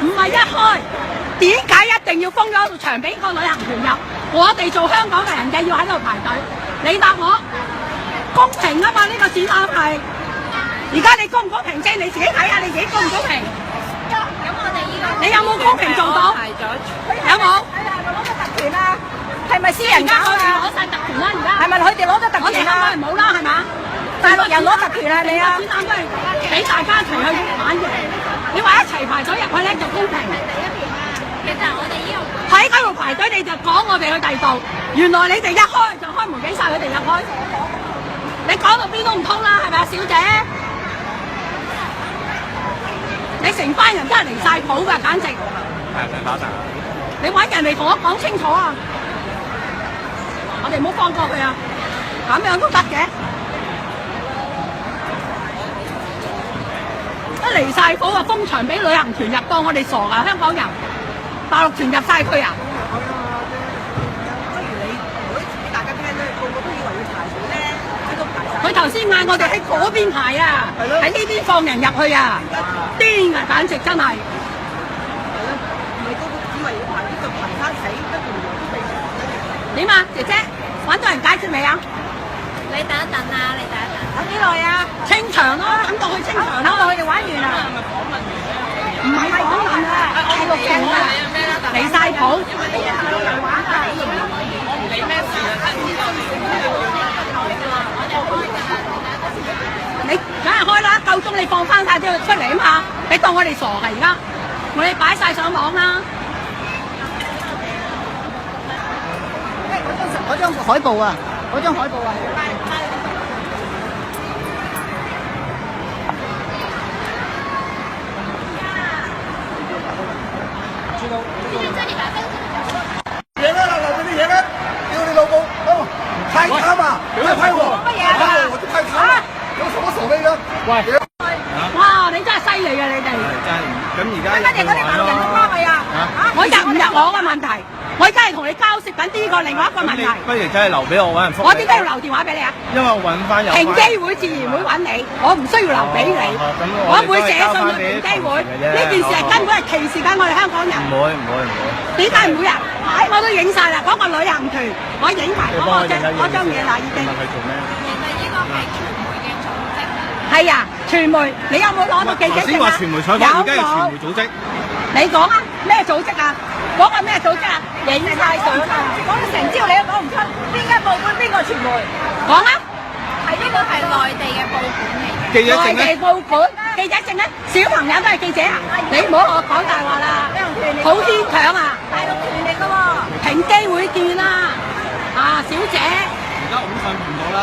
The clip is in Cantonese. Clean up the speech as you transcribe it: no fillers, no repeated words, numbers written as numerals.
唔係一開，點解一定要封咗條場俾個旅行團入？我哋做香港嘅人嘅要喺度排隊。你答我公平啊嘛？呢個展覽係，而家你公唔公平啫？你自己睇下你自己公唔公平？咁我哋呢個你有冇公平做到？有冇？攞咗特權啊？係咪私人搞我哋攞啊？晒特權啦，而家係咪佢哋攞咗特我哋香港權啊人？冇啦，係嘛？大陸人攞特權係咪啊？展覽都係俾大家一齊去玩嘅。你話一齊排隊入去咧就公平。其實我哋呢個喺嗰度排隊你就講我哋去第度，原來你哋一開就開門俾晒佢哋入去。你講到邊都唔通啦，係咪啊，小姐？你成班人真係離晒譜㗎，簡直！係成把陣。你揾人嚟同我講清楚啊！我哋唔好放過佢啊！咁樣都得嘅，一離晒譜啊！封場俾旅行團入，當我哋傻啊！香港人，大陸團入晒區啊！大家聽咧，個個都以為要排隊咧，喺度排晒。佢頭先嗌我哋喺嗰邊排啊，喺呢邊放人入去啊，癲啊！簡直真係。唔係個個以為要排，呢就排翻死，一條路都未排。點啊，姐姐揾到人解決未啊？你等一等啊！你等一等。等幾耐啊？清場咯，等到去清場等到咯。佢哋玩完啦。唔係訪問啊，係錄影啊，離晒譜。你梗係開啦，夠鐘你放翻晒啲出嚟啊嘛！你當我哋傻㗎而家，我哋擺晒上網啦。嗰張海報啊，嗰張海報啊。贏啦！嗱，俾你贏啦！屌你老母！哦，太貪啊！快拍我！乜嘢啊？我都太貪啦！有什麼所謂呢？喂，哇！你真係犀利啊！你哋，真係咁而家乜嘢嗰啲大陸人都幫佢啊？我入唔入我嘅問題，我而家係同你交涉緊呢個另外一個問題。不如真係留俾我揾人覆你。我點解要留電話俾你啊？因為我揾翻有關。平機會自然會揾你，我唔需要留俾你。咁我會寫信去平機會。呢件事係根本係歧視緊我哋香港人。唔會。點解唔會啊？我都影晒啦，嗰個旅行團我影埋嗰張嘢啦，已經。問佢做咩？其實呢個係傳媒嘅組織啊。係啊，傳媒，你有冇攞到記者證啊？頭先話傳媒採訪，而家係傳媒組織。你講啊，咩組織啊？嗰個咩組織啊？影晒相啊！講到成朝你都講唔出，邊間報館邊個傳媒？講啊！係呢個係內地嘅報館嚟嘅。記者證內地咧？報館記者證咧，小朋友都係記者啊！你唔好同我講大話啦，好牽強啊！大陸團嚟㗎喎。平機會見啦，啊小姐。而家我都瞓唔到啦。